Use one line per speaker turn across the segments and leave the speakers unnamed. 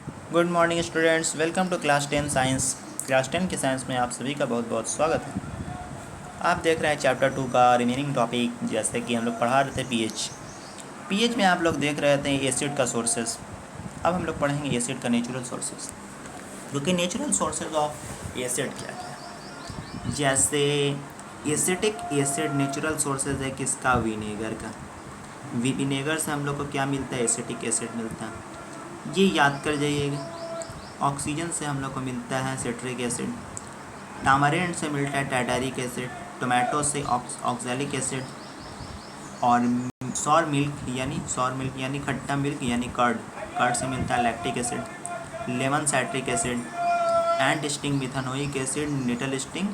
Good morning students, welcome to class 10 के science में आप सभी का बहुत बहुत स्वागत है। आप देख रहे हैं चैप्टर 2 का रिमेनिंग टॉपिक। जैसे कि हम लोग पढ़ा रहे थे पीएच में आप लोग देख रहे थे एसिड का सोर्सेस। अब हम लोग पढ़ेंगे एसिड का नेचुरल सोर्सेस, क्योंकि नेचुरल सोर्सेज ऑफ एसिड क्या क्या। जैसे एसिटिक एसिड नेचुरल सोर्सेज है किसका, विनेगर का। विनेगर से हम लोग को क्या मिलता है, एसिटिक एसिड मिलता है। ये याद कर जाइएगा। ऑक्सीजन से हम लोग को मिलता है सिट्रिक एसिड, टामरिंड से मिलता है टाटारिक एसिड, टोमेटो से ऑक्सैलिक एसिड, और सॉर मिल्क यानी खट्टा मिल्क यानी कर्ड से मिलता है lactic acid, lemon citric acid, and sting methanoic acid, nettle sting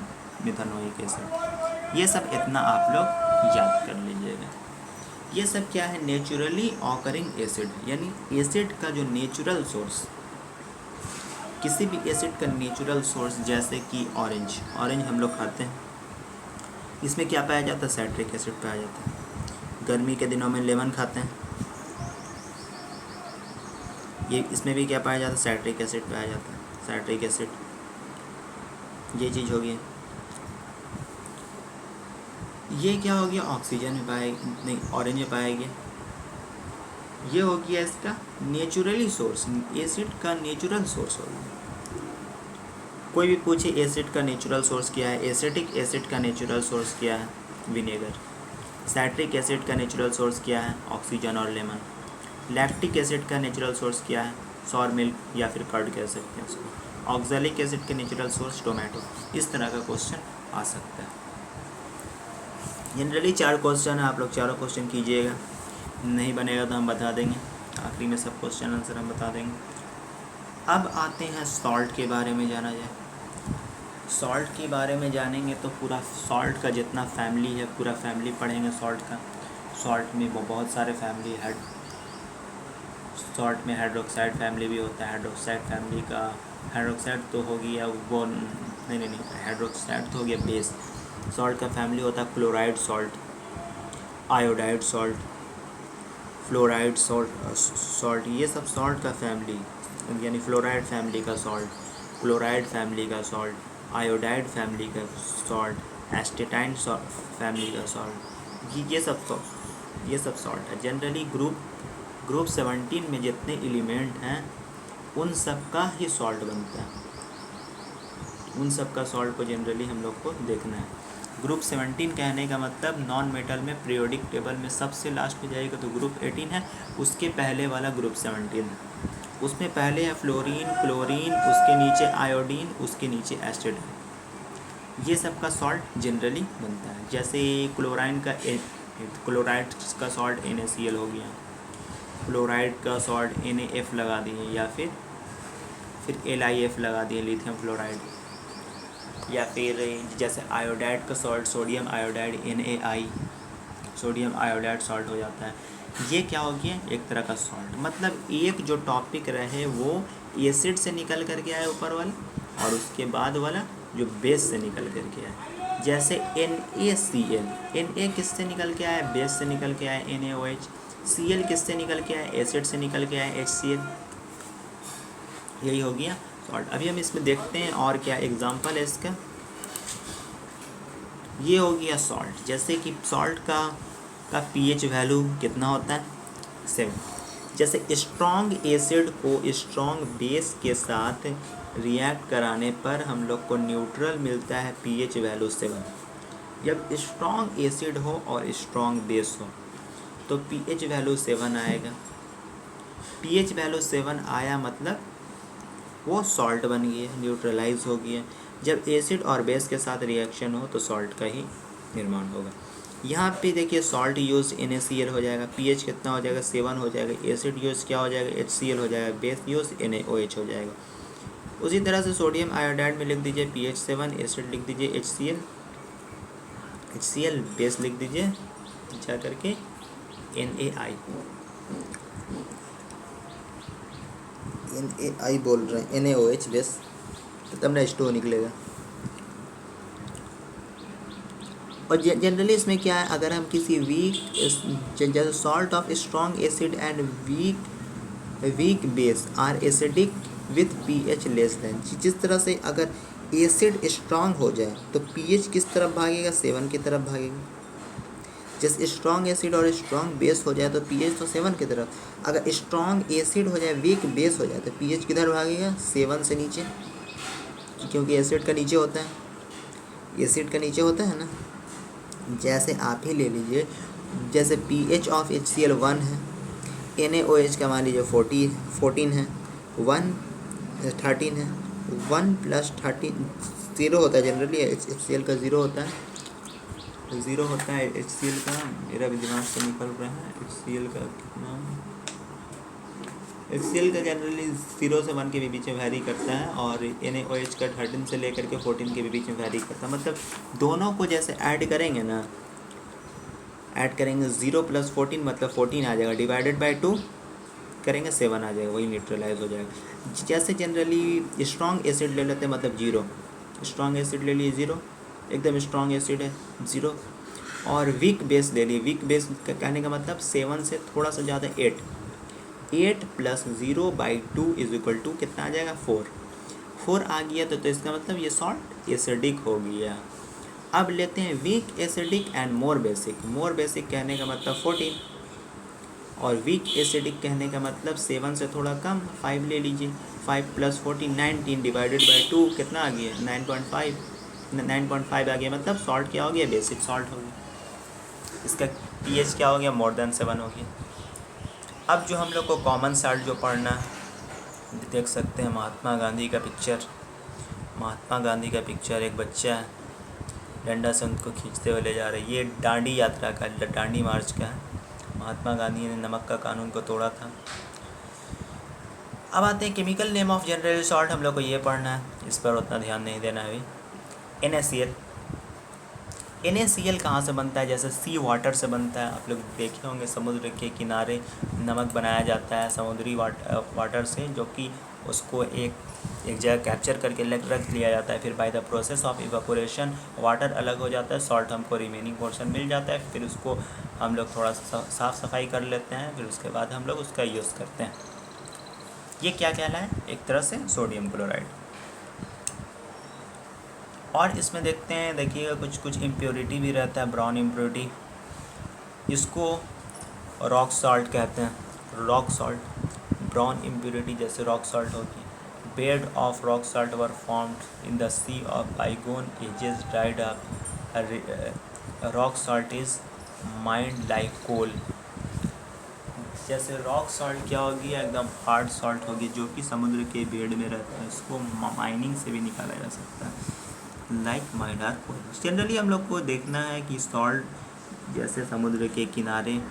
methanoic acid. ये सब इतना आप लोग याद कर लीजिएगा। ये सब क्या है, नेचुरली ऑकरिंग एसिड, यानी एसिड का जो नेचुरल सोर्स, किसी भी एसिड का नेचुरल सोर्स। जैसे कि ऑरेंज हम लोग खाते हैं, इसमें क्या पाया जाता है, साइट्रिक एसिड पाया जाता है। गर्मी के दिनों में लेमन खाते हैं, ये इसमें भी क्या पाया जाता है, साइट्रिक एसिड पाया जाता है। साइट्रिक एसिड ये चीज़ हो गई। ये क्या हो गया, ऑक्सीजन में पाया, नहीं ऑरेंज में पाया गया। ये हो गया इसका नेचुरली सोर्स, एसिड का नेचुरल सोर्स हो गया। कोई भी पूछे एसिड का नेचुरल सोर्स क्या है, एसिटिक एसिड का नेचुरल सोर्स क्या है, विनेगर। साइट्रिक एसिड का नेचुरल सोर्स क्या है, ऑक्सीजन और लेमन। लैक्टिक एसिड का नेचुरल सोर्स क्या है, सॉर मिल्क या फिर कर्ड कह सकते हैं उसको। ऑक्सैलिक एसिड का नेचुरल सोर्स टोमेटो। इस तरह का क्वेश्चन आ सकता है। जनरली 4 क्वेश्चन है, आप लोग चारों क्वेश्चन कीजिएगा। नहीं बनेगा तो हम बता देंगे, आखिरी में सब क्वेश्चन आंसर हम बता देंगे। अब आते हैं सॉल्ट के बारे में जाना जाए। सॉल्ट के बारे में जानेंगे तो पूरा सॉल्ट का जितना फैमिली है पूरा फैमिली पढ़ेंगे सॉल्ट का। सॉल्ट में बहुत सारे फैमिली है। सॉल्ट में हाइड्रोक्साइड फैमिली भी होता है। हाइड्रोक्साइड फैमिली का, हाइड्रोक्साइड तो हो गया वो, नहीं हाइड्रोक्साइड तो हो गया बेस। सॉल्ट का फैमिली होता है chloride salt, iodide salt, fluoride salt. ये सब सॉल्ट का फैमिली, यानी फ्लोराइड फैमिली का सॉल्ट, क्लोराइड फैमिली का सॉल्ट, आयोडाइड फैमिली का सॉल्ट, एस्टेटाइन फैमिली का सॉल्ट। ये सब सॉल्ट है। जनरली ग्रुप 17 में जितने एलिमेंट हैं उन सब का ही सॉल्ट बनता है। उन सब का सॉल्ट को जनरली हम लोग को देखना है। ग्रुप 17 कहने का मतलब नॉन मेटल में पीरियोडिक टेबल में सबसे लास्ट पे जाएगा तो ग्रुप 18 है, उसके पहले वाला ग्रुप 17 है। उसमें पहले है फ्लोरीन, क्लोरीन, उसके नीचे आयोडीन, उसके नीचे एसिड। ये सब का सॉल्ट जनरली बनता है। जैसे क्लोराइड का सॉल्ट NaCl हो गया, फ्लोराइड का सॉल्ट NaF लगा दिए, या फिर LiF लगा दिए, लिथियम फ्लोराइड। या फिर जैसे आयोडाइड का salt sodium iodide NaI, sodium iodide salt हो जाता है। ये क्या हो गया, एक तरह का सॉल्ट। मतलब एक जो टॉपिक रहे वो एसिड से निकल कर के आए ऊपर वाला, और उसके बाद वाला जो बेस से निकल कर के आए। जैसे NaCl, Na किससे निकल के आया, बेस से निकल के आया NaOH। Cl किससे निकल के आया, एसिड से निकल के आया HCl। यही हो गया सॉल्ट। अभी हम इसमें देखते हैं और क्या एग्जांपल है इसका। ये हो गया सॉल्ट। जैसे कि सॉल्ट का pH वैल्यू कितना होता है, 7। जैसे स्ट्रॉन्ग एसिड को स्ट्रॉन्ग बेस के साथ रिएक्ट कराने पर हम लोग को न्यूट्रल मिलता है pH वैल्यू 7। जब स्ट्रॉन्ग एसिड हो और स्ट्रॉन्ग बेस हो तो pH वैल्यू 7 आएगा। pH वैल्यू 7 आया मतलब वो सॉल्ट बन गया, न्यूट्रलाइज हो गया। जब एसिड और बेस के साथ रिएक्शन हो तो सॉल्ट का ही निर्माण होगा। यहाँ पे देखिए सॉल्ट यूज NaCl हो जाएगा, pH कितना हो जाएगा, 7 हो जाएगा। एसिड यूज क्या हो जाएगा, HCl हो जाएगा। बेस यूज NaOH हो जाएगा। उसी तरह से सोडियम आयोडाइड में लिख दीजिए pH 7, एसिड लिख दीजिए HCl, बेस लिख दीजिए जा करके NaI। NaI बोल रहे हैं, NaOH बेस, तो तब ना H2O निकलेगा। और जनरली इसमें क्या है, अगर हम किसी वीक, जैसे salt of strong acid and weak weak base are acidic with pH less than. जिस तरह से अगर एसिड स्ट्रांग हो जाए तो पीएच किस तरफ भागेगा, 7 की तरफ भागेगा। जैसे स्ट्रांग एसिड और स्ट्रांग बेस हो जाए तो पीएच तो 7 की तरफ, अगर स्ट्रांग एसिड हो जाए वीक बेस हो जाए तो पीएच किधर भागेगा, 7 से नीचे, क्योंकि एसिड का नीचे होता है, एसिड का नीचे होता है ना। जैसे आप ही ले लीजिए, जैसे पीएच ऑफ HCl 1 है, NaOH का मान लीजिए 14 है, 1 13 है, 1 + 13 0 होता है। जनरली HCl का 0 होता है, 0 होता है HCl का। मेरा भी दिमाग से निकल रहा है, HCl का कितना, HCl का जनरली 0 से 1 के भी बीच में वैरी करता है, और NaOH का 13 से लेकर के 14 के भी बीच में वैरी करता है। मतलब दोनों को जैसे ऐड करेंगे ना, ऐड करेंगे 0 + 14 मतलब 14 आ जाएगा, डिवाइडेड बाय 2 करेंगे 7 आ जाएगा, वही न्यूट्रलाइज हो जाएगा। जैसे जनरली स्ट्रॉन्ग एसिड ले लेते हैं, मतलब 0, स्ट्रॉन्ग एसिड ले लिए 0, एकदम स्ट्रॉन्ग एसिड है 0, और वीक बेस ले लिए। वीक बेस कहने का मतलब 7 से थोड़ा सा ज़्यादा 8 + 0/2 = कितना आ जाएगा, 4 आ गया। तो इसका मतलब ये सॉल्ट एसिडिक हो गया। अब लेते हैं weak acidic and more basic. More basic कहने का मतलब 14, और वीक एसिडिक कहने का मतलब 7 से थोड़ा कम, 5 ले लीजिए। 5 + 14 19 डिवाइडेड बाय 2 कितना आ गया, 9.5 आ गया। मतलब सॉल्ट क्या हो गया, बेसिक सॉल्ट हो गया। इसका पीएच क्या हो गया, मोर देन 7 हो गया। अब जो हम लोग को कॉमन सॉल्ट जो पढ़ना है, देख सकते हैं महात्मा गांधी का पिक्चर। महात्मा गांधी का पिक्चर, एक बच्चा है, डंडा से उनको खींचते हुए ले जा रहे हैं। ये दांडी यात्रा का, दांडी मार्च का है। महात्मा गांधी ने नमक का कानून को तोड़ा था। अब आते हैं chemical name of general salt, हम लोग को ये पढ़ना है, इस पर उतना ध्यान नहीं देना है अभी। NaCl, NaCl कहाँ से बनता है, जैसे सी वाटर से बनता है। आप लोग देखे होंगे समुद्र के किनारे नमक बनाया जाता है समुद्री वाटर से, जो कि उसको एक जगह कैप्चर करके रख लिया जाता है। फिर by the process of evaporation water अलग हो जाता है, सॉल्ट हमको रिमेनिंग पोर्शन मिल जाता है। फिर उसको हम लोग थोड़ा सा साफ़ सफाई कर लेते हैं, फिर उसके बाद हम लोग उसका यूज़ करते हैं। ये क्या कहलाए, एक तरह से सोडियम क्लोराइड। और इसमें देखते हैं, देखिएगा कुछ इम्प्योरिटी भी रहता है, ब्राउन इम्प्योरिटी, इसको रॉक सॉल्ट कहते हैं। रॉक सॉल्ट, ब्राउन इम्प्योरिटी जैसे रॉक सॉल्ट होती है। Bed of rock salt were formed in the sea of bygone ages dried up. Rock salt is mined like coal. जैसे रॉक सॉल्ट क्या होगी, एकदम हार्ड सॉल्ट होगी, जो कि समुद्र के बेड में रहता है। इसको माइनिंग से भी निकाला जा सकता है, like mined ore coal. Generally हम लोग को देखना है कि सॉल्ट जैसे समुद्र के किनारे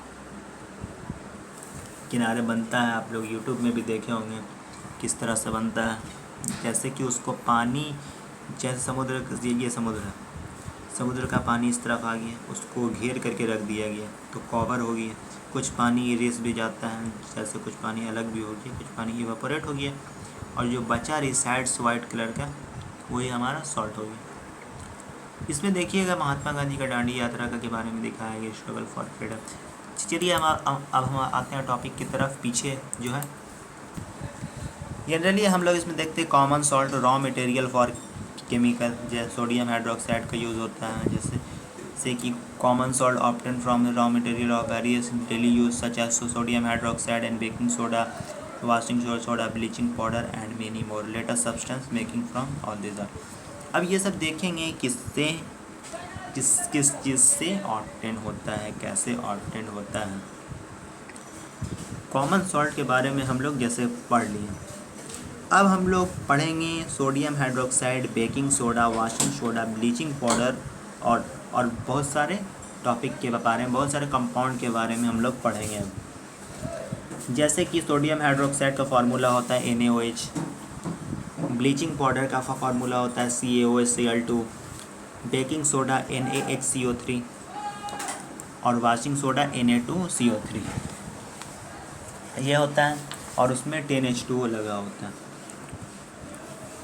बनता है। आप लोग यूट्यूब में भी देखे होंगे किस तरह से बनता है। जैसे कि उसको पानी, जैसे समुद्र, ये समुद्र है, समुद्र का पानी इस तरफ आ गया, उसको घेर करके रख दिया गया तो कवर हो गया। कुछ पानी रिस भी जाता है, जैसे कुछ पानी अलग भी हो गया, कुछ पानी इवापोरेट हो गया, और जो बचा रिसाइड्स वाइट कलर का, वही हमारा सॉल्ट हो गया। इसमें देखिएगा महात्मा गांधी का दांडी यात्रा का के बारे में दिखाया गया, स्ट्रगल फॉर फ्रीडम। चलिए अब हम आते हैं टॉपिक की तरफ। पीछे जो है जनरली हम लोग इसमें देखते हैं common salt, raw material for chemical, जैसे सोडियम हाइड्रोक्साइड का यूज़ होता है। जैसे कि common salt obtain from the raw material of various daily use such as sodium hydroxide and baking soda, washing soda, bleaching powder and many more latest substance making from all this are. अब ये सब देखेंगे किस चीज़ से obtain होता है, कैसे obtain होता है। कॉमन सॉल्ट के बारे में हम लोग जैसे पढ़ लिए। अब हम लोग पढ़ेंगे sodium hydroxide, baking soda, washing soda, bleaching powder और बहुत सारे टॉपिक के बारे में, बहुत सारे कंपाउंड के बारे में हम लोग पढ़ेंगे। जैसे कि सोडियम हाइड्रोक्साइड का फार्मूला होता है NaOH, ब्लीचिंग पाउडर का फार्मूला होता है CaOHCl2, बेकिंग सोडा NaHCO3 और वाशिंग सोडा Na2CO3 ये होता है, और उसमें 10H2O लगा होता है।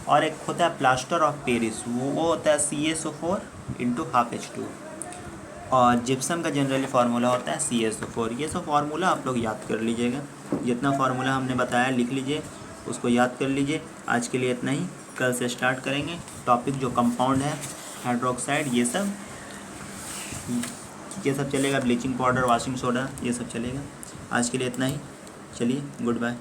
और एक होता है प्लास्टर ऑफ पेरिस, वो होता है CaSO4 × 12H2। और जिप्सम का जनरली फार्मूला होता है CaSO4। ये सब फार्मूला आप लोग याद कर लीजिएगा। जितना फार्मूला हमने बताया लिख लीजिए, उसको याद कर लीजिए। आज के लिए इतना ही, कल से स्टार्ट करेंगे टॉपिक जो कंपाउंड है, हाइड्रोक्साइड, ये सब चलेगा, ब्लीचिंग पाउडर, वॉशिंग सोडा, ये सब चलेगा। आज के लिए इतना ही, चलिए गुड बाय।